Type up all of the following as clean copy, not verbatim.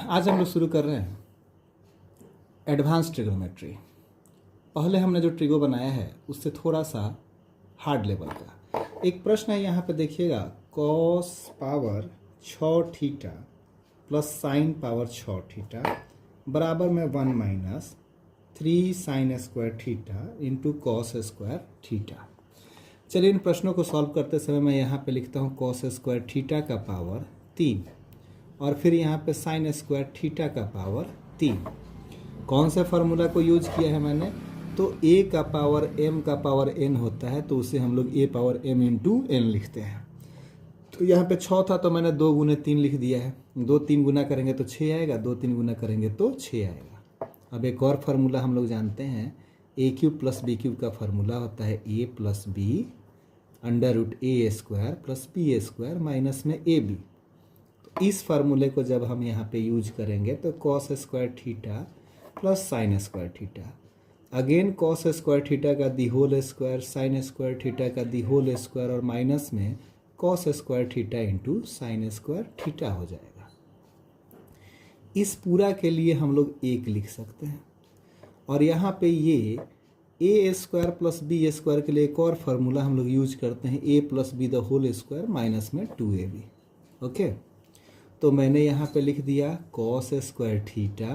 आज हम लोग शुरू कर रहे हैं एडवांस ट्रिग्नोमेट्री। पहले हमने जो ट्रिगो बनाया है उससे थोड़ा सा हार्ड लेवल का एक प्रश्न है। यहाँ पे देखिएगा, cos power 6 theta plus sine power 6 theta बराबर में 1 minus 3 sign square theta into cos square theta. चलिए इन प्रश्नों को सॉल्व करते समय मैं यहाँ पे लिखता हूँ कॉस स्क्वायर थीटा का पावर 3 और फिर यहाँ पे साइन स्क्वायर थीटा का पावर 3। कौन से फार्मूला को यूज किया है मैंने? तो a का पावर m का पावर n होता है तो उसे हम लोग a power m into n लिखते हैं। तो यहाँ पे 6 था तो मैंने 2 गुने 3 लिख दिया है। 2 3 गुना करेंगे तो 6 आएगा, 2 3 गुना करेंगे तो 6 आएगा। अब एक और फार्मूला हम लोग जानते हैं, a cube plus b cube का फार्मूला होता है a plus b under root a square plus B square minus में ए बी। तो इस फार्मूले को जब हम यहाँ पे यूज करेंगे तो cos square theta plus sin square theta, again cos square theta का the whole square, sin square theta का दी होल स्क्वायर और माइनस में cos square theta into sin square theta हो जाएगा। इस पूरा के लिए हम लोग 1 लिख सकते हैं और यहाँ पे ये ए स्क्वायर प्लस बी स्क्वायर के लिए एक और फार्मूला हम लोग यूज करते हैं, A plus B the whole square minus में 2ab। ओके, तो मैंने यहाँ पे लिख दिया cos square theta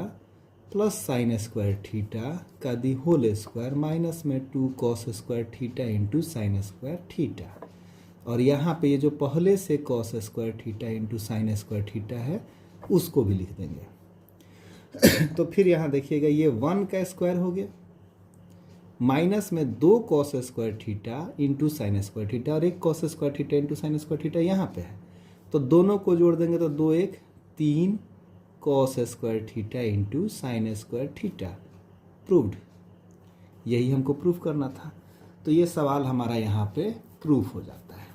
plus sin square theta का दी होल स्क्वायर माइनस में 2 cos square theta into sin square theta. और यहाँ पे ये जो पहले से cos square theta into sin square theta है उसको भी लिख देंगे। तो फिर यहाँ देखिएगा, ये 1 का स्क्वायर हो गया माइनस में 2 cos square theta into sin square theta और 1 cos square theta into sin square theta यहाँ पे है। तो दोनों को जोड़ देंगे तो 2 1 3 cos square theta into sin square theta. Proved. यही हमको प्रूफ करना था। तो ये सवाल हमारा यहाँ पे प्रूफ हो जाता है।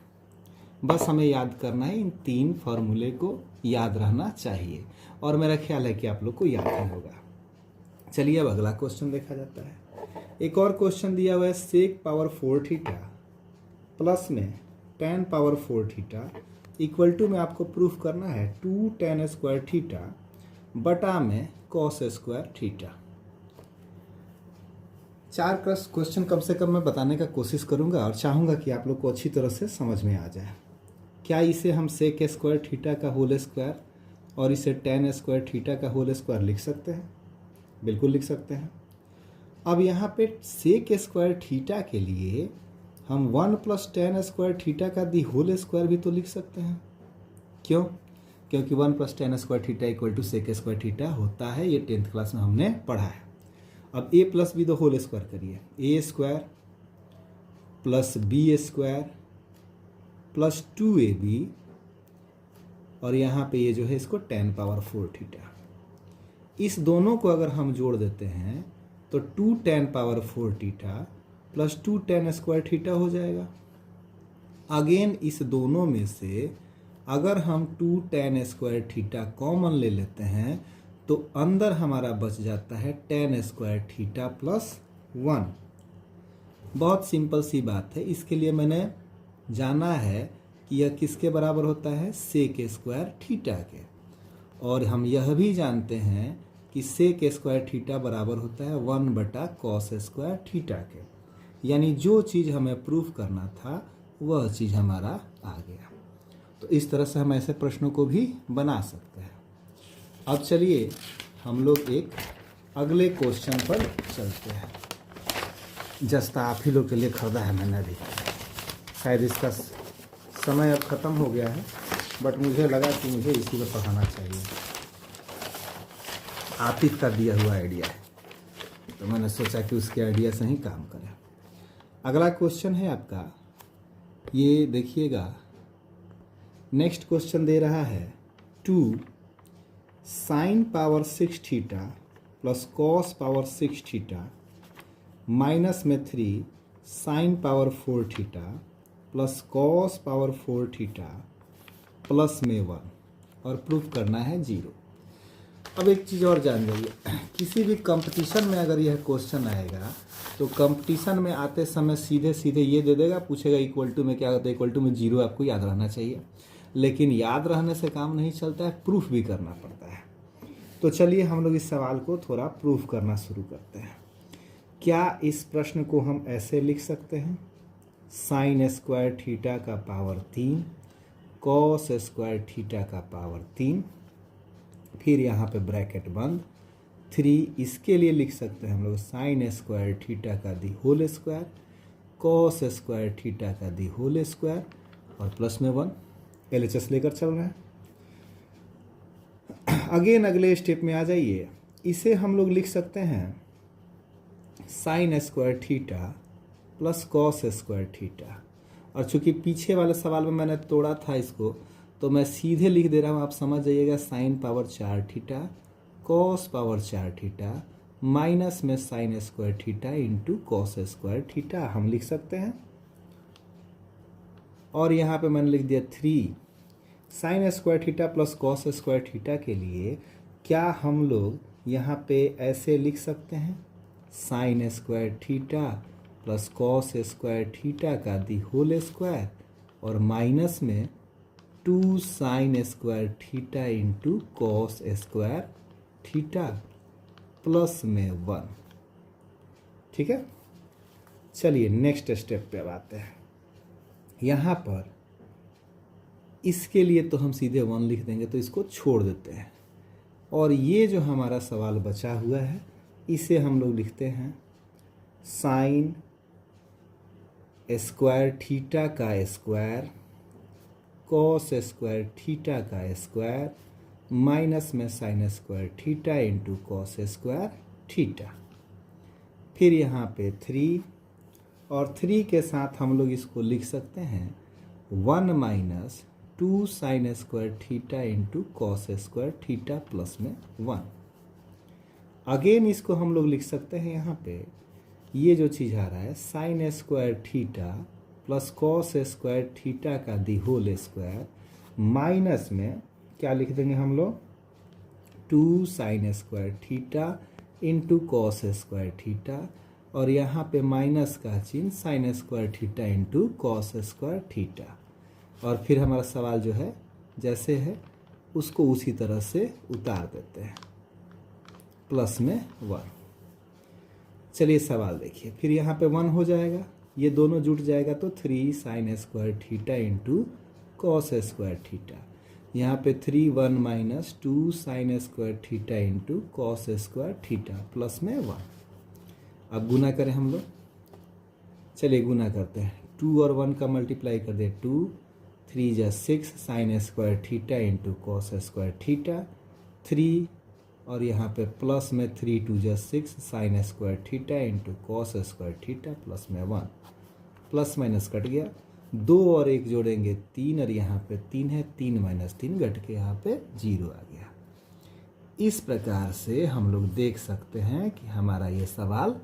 बस हमें याद करना है, इन 3 फार्मूले को याद रहना चाहिए और मेरा ख्याल है कि आप लोग को याद ही होगा। चलिए अब अगला क्वेश्चन देखा जाता है। एक और क्वेश्चन दिया हुआ है, सेक पावर 4 थीटा प्लस में tan power 4 theta equal to में आपको प्रूफ करना है 2 tan स्क्वायर थीटा बटा में कॉस स्क्वायर थीटा। 4 क्वेश्चन कम से कम मैं बताने का कोशिश करूंगा और चाहूंगा कि आप लोग को अच्छी तरह से समझ में आ जाए। क्या इसे हम सेक स्क्वायर थीटा का होल स्क्वायर और इसे tan स्क्वायर थीटा का होल स्क्वायर लिख सकते हैं? बिल्कुल लिख सकते हैं। अब यहाँ पे सेक स्क्वायर थीटा के लिए हम 1 प्लस tan स्क्वायर थीटा का दी होल स्क्वायर भी तो लिख सकते हैं। क्यों? क्योंकि 1 plus tan square theta equal to sec square theta होता है। ये 10th क्लास में हमने पढ़ा है। अब a plus B the whole square करिए, a square plus B square plus 2ab और यहाँ पे ये जो है इसको tan पावर 4 थीटा। इस दोनों को अगर हम जोड़ देते हैं तो 2 tan power 4 theta plus 2 tan square theta हो जाएगा। अगेन इस दोनों में से अगर हम 2 tan स्क्वायर थीटा कॉमन ले लेते हैं तो अंदर हमारा बच जाता है tan स्क्वायर थीटा प्लस 1। बहुत सिंपल सी बात है। इसके लिए मैंने जाना है कि यह किसके बराबर होता है? सेक स्क्वायर थीटा के। और हम यह भी जानते हैं कि सेक स्क्वायर थीटा बराबर होता है 1 बटा कॉस स्क्वायर थीटा के। यानी जो चीज़ हमें प्रूफ करना था वह चीज़ हमारा आ गया। तो इस तरह से हम ऐसे प्रश्नों को भी बना सकते हैं। अब चलिए हम लोग एक अगले क्वेश्चन पर चलते हैं। जस्ता आप ही लोग के लिए खरीदा है मैंने अभी। शायद इसका समय अब ख़त्म हो गया है, बट मुझे लगा कि मुझे इसी को पढ़ाना चाहिए। आतिफ का दिया हुआ आइडिया है तो मैंने सोचा कि उसके आइडिया से ही काम करें। अगला क्वेश्चन है आपका, ये देखिएगा। नेक्स्ट क्वेश्चन दे रहा है 2 sine power 6 theta plus cos power 6 theta minus में 3 sign power 4 theta plus cos power 4 theta plus में 1 और प्रूफ करना है 0। अब एक चीज़ और जान जाइए, किसी भी कंपटीशन में अगर यह क्वेश्चन आएगा तो कंपटीशन में आते समय सीधे सीधे ये दे देगा, पूछेगा इक्वल टू में क्या होता है, इक्वल टू में 0 आपको याद रहना चाहिए। लेकिन याद रहने से काम नहीं चलता है, प्रूफ भी करना पड़ता है। तो चलिए हम लोग इस सवाल को थोड़ा प्रूफ करना शुरू करते हैं। क्या इस प्रश्न को हम ऐसे लिख सकते हैं, साइन स्क्वायर थीटा का पावर 3 कॉस स्क्वायर थीटा का पावर 3, फिर यहाँ पे ब्रैकेट बंद 3, इसके लिए लिख सकते हैं हम लोग साइन स्क्वायर थीटा का the whole square cos square theta का दी होल स्क्वायर और प्लस में 1, LHS लेकर चल रहे हैं। अगेन अगले स्टेप में आ जाइए, इसे हम लोग लिख सकते हैं sign square theta plus cos square theta, और चूंकि पीछे वाले सवाल में मैंने तोड़ा था इसको, तो मैं सीधे लिख दे रहा हूँ, आप समझ जाइएगा sin power 4 theta cos power 4 theta minus में sin square theta into cos square theta हम लिख सकते हैं। और यहाँ पे मैंने लिख दिया 3 sign square theta plus cos square theta के लिए क्या हम लोग यहाँ पे ऐसे लिख सकते हैं, sign square theta plus cos square theta का दी होल स्क्वायर और माइनस में 2 sin square theta into cos square theta plus में 1। ठीक है, चलिए नेक्स्ट स्टेप पे अब आते हैं। यहाँ पर इसके लिए तो हम सीधे 1 लिख देंगे, तो इसको छोड़ देते हैं और ये जो हमारा सवाल बचा हुआ है इसे हम लोग लिखते हैं साइन स्क्वायर थीटा का स्क्वायर कॉस स्क्वायर थीटा का स्क्वायर माइनस में sin square theta into cos square theta, फिर यहाँ पे 3 और 3 के साथ हम लोग इसको लिख सकते हैं 1 minus 2 sin square theta into cos square theta plus में 1। अगेन इसको हम लोग लिख सकते हैं, यहाँ पे ये जो चीज़ आ रहा है sign square theta plus cos square theta का दी होल स्क्वायर माइनस में क्या लिख देंगे हम लोग 2 sin square theta into cos square theta और यहाँ पे माइनस का चिन्ह sign square theta into cos square theta, और फिर हमारा सवाल जो है जैसे है उसको उसी तरह से उतार देते हैं प्लस में 1। चलिए सवाल देखिए, फिर यहाँ पे 1 हो जाएगा, ये दोनों जुट जाएगा तो 3 sign square theta into cos square theta, यहाँ पे 3 1 minus 2 sin square theta into cos square theta plus में 1। अब गुना करें हम लोग, चलिए गुना करते हैं, 2 और 1 का मल्टीप्लाई कर दे 2 3 जा 6 sign square theta into cos square theta 3 और यहाँ पे प्लस में 3 2 जा 6 sign square theta into cos square theta plus में 1, प्लस माइनस कट गया, 2 और 1 जोड़ेंगे 3 और यहाँ पे 3 है, 3 माइनस 3 घट के यहाँ पे 0 आ गया। इस प्रकार से हम लोग देख सकते हैं कि हमारा ये सवाल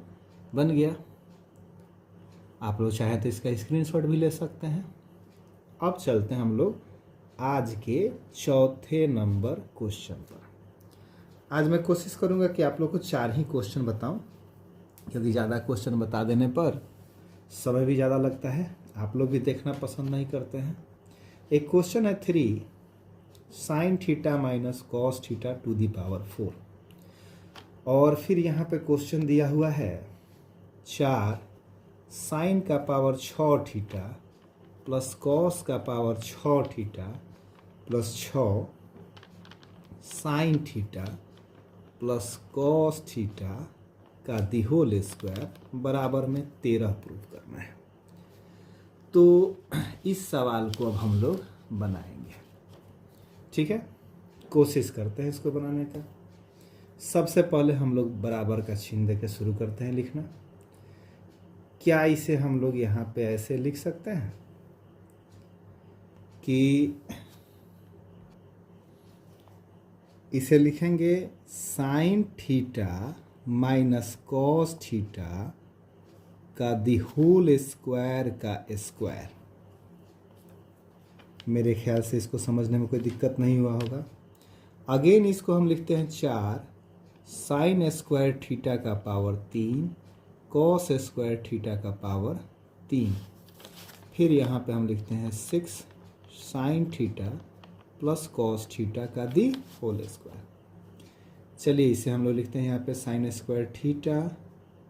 बन गया। आप लोग चाहें तो इसका स्क्रीनशॉट भी ले सकते हैं। अब चलते हैं हम लोग आज के चौथे नंबर क्वेश्चन पर। आज मैं कोशिश करूंगा कि आप लोग को 4 ही क्वेश्चन बताऊं, क्योंकि ज़्यादा क्वेश्चन बता देने पर समय भी ज़्यादा लगता है, आप लोग भी देखना पसंद नहीं करते हैं। एक क्वेश्चन है 3 sine theta minus cos theta to the power 4, और फिर यहाँ पे क्वेश्चन दिया हुआ है 4 साइन का पावर 6 थीटा प्लस कॉस का power 6 theta plus 6 sine theta plus cos theta का दी होल स्क्वायर बराबर में 13 प्रूफ करना है। तो इस सवाल को अब हम लोग बनाएंगे, ठीक है, कोशिश करते हैं इसको बनाने का। सबसे पहले हम लोग बराबर का चिन्ह देके शुरू करते हैं लिखना। क्या इसे हम लोग यहाँ पे ऐसे लिख सकते हैं कि इसे लिखेंगे sign theta minus cos theta का दी होल स्क्वायर का स्क्वायर। मेरे ख्याल से इसको समझने में कोई दिक्कत नहीं हुआ होगा। अगेन इसको हम लिखते हैं 4 साइन स्क्वायर थीटा का पावर 3 कॉस स्क्वायर थीटा का पावर 3, फिर यहाँ पे हम लिखते हैं 6 sine theta plus cos theta का दी होल स्क्वायर। चलिए इसे हम लोग लिखते हैं यहाँ पे sin square theta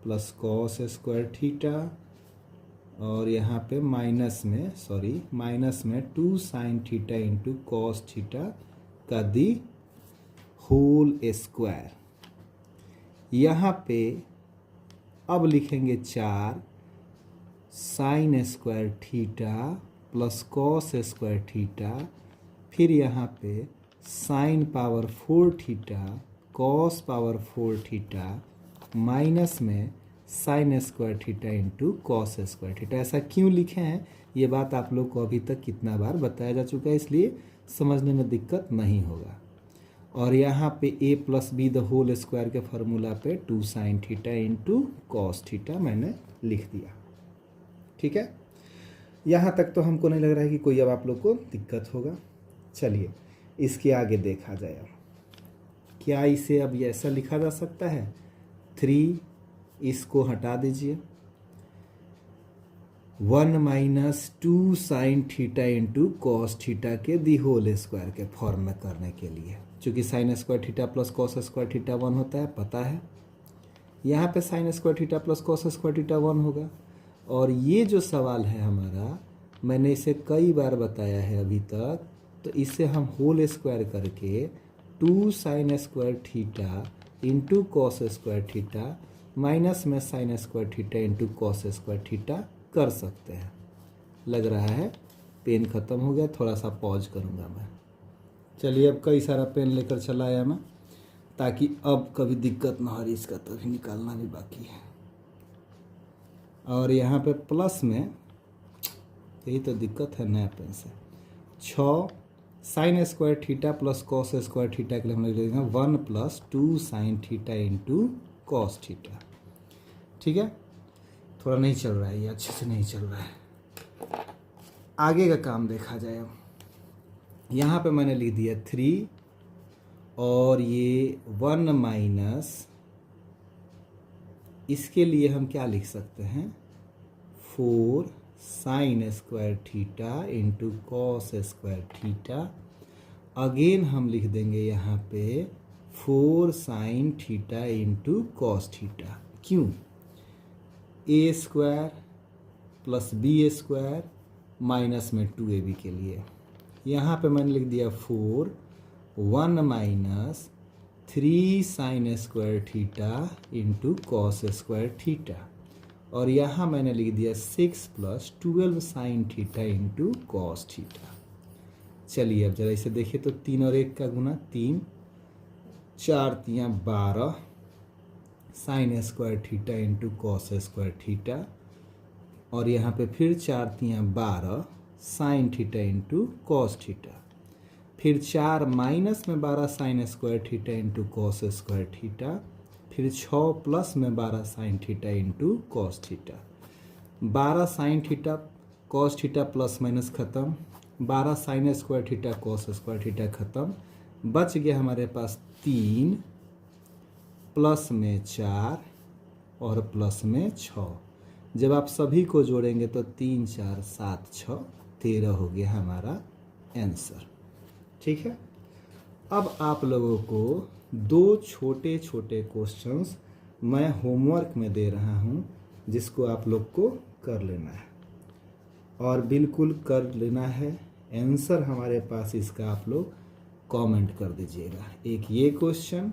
plus cos square theta, और यहाँ पे माइनस में 2 sign theta into cos theta का दी होल स्क्वायर। यहाँ पे अब लिखेंगे 4 sin square theta plus cos square theta, फिर यहाँ पे sin power 4 theta cos power 4 theta minus में sin square theta into cos square theta. ऐसा क्यों लिखे हैं ये बात आप लोग को अभी तक कितना बार बताया जा चुका है, इसलिए समझने में दिक्कत नहीं होगा। और यहाँ पे a plus B the whole square के फार्मूला पे 2 sign theta into cos theta मैंने लिख दिया। ठीक है, यहाँ तक तो हमको नहीं लग रहा है कि कोई अब आप लोग को दिक्कत होगा। चलिए इसके आगे देखा जाए। अब क्या इसे अब ऐसा लिखा जा सकता है, 3 इसको हटा दीजिए, 1 minus 2 sign theta into cos theta के दी होल स्क्वायर के फॉर्म में करने के लिए, चूँकि sign square theta plus cos square theta 1 होता है, पता है। यहाँ पे sin square theta plus cos square theta 1 होगा। और ये जो सवाल है हमारा, मैंने इसे कई बार बताया है अभी तक, तो इसे हम होल स्क्वायर करके 2 sin square theta into cos square theta minus में sin square theta into cos square theta कर सकते हैं। लग रहा है पेन ख़त्म हो गया, थोड़ा सा पॉज करूँगा मैं। चलिए अब कई सारा पेन लेकर चला आया मैं, ताकि अब कभी दिक्कत ना हो रही, इसका तो भी निकालना भी बाकी है। और यहाँ पे प्लस में, यही तो दिक्कत है नया पेन से, 6 sign square theta plus cos square theta के लिए हम लिख देंगे 1 plus 2 sign theta into cos theta. ठीक है, थोड़ा नहीं चल रहा है ये, अच्छे से नहीं चल रहा है। आगे का काम देखा जाए। अब यहाँ पे मैंने लिख दिया 3 और ये 1 माइनस, इसके लिए हम क्या लिख सकते हैं, 4 sin square theta into cos square theta. Again हम लिख देंगे यहाँ पे 4 sin theta into cos theta. क्यों, A square plus B square minus में 2ab के लिए। यहाँ पे मैंने लिख दिया 4 1 minus 3 sign square theta into cos square theta, और यहाँ मैंने लिख दिया 6 plus 12 sign theta into cos theta. चलिए अब जरा इसे देखिए तो 3 और 1 का गुना 3, 4 3 12 sign square theta into cos square theta, और यहाँ पे फिर 4 3 12 sign theta into cos theta, फिर 4 माइनस में 12 sign square theta into cos square theta, फिर 6 प्लस में 12 sign theta into cos theta. 12 sine theta cos theta plus minus ख़त्म, 12 sign square theta cos square theta ख़त्म, बच गया हमारे पास 3 plus में 4 और प्लस में 6। जब आप सभी को जोड़ेंगे तो 3 4 7 6 13 हो गया हमारा आंसर। ठीक है, अब आप लोगों को 2 छोटे छोटे क्वेश्चंस मैं होमवर्क में दे रहा हूं, जिसको आप लोग को कर लेना है, और बिल्कुल कर लेना है। आंसर हमारे पास इसका आप लोग कमेंट कर दीजिएगा। एक ये क्वेश्चन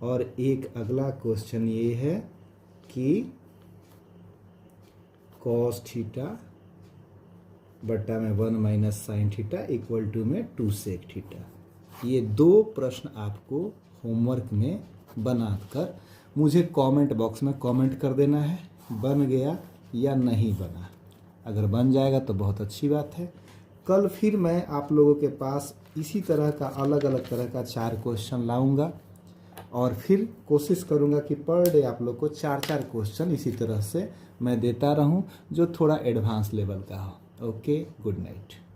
और एक अगला क्वेश्चन ये है कि कॉस थीटा बट्टा में 1 minus sine theta equal to में 2 सेक थीटा। ये 2 प्रश्न आपको होमवर्क में बनाकर मुझे कमेंट बॉक्स में कमेंट कर देना है, बन गया या नहीं बना। अगर बन जाएगा तो बहुत अच्छी बात है। कल फिर मैं आप लोगों के पास इसी तरह का अलग अलग तरह का 4 क्वेश्चन लाऊंगा, और फिर कोशिश करूंगा कि पर डे आप लोग को 4 क्वेश्चन इसी तरह से मैं देता रहूं, जो थोड़ा एडवांस लेवल का हो। Okay, good night.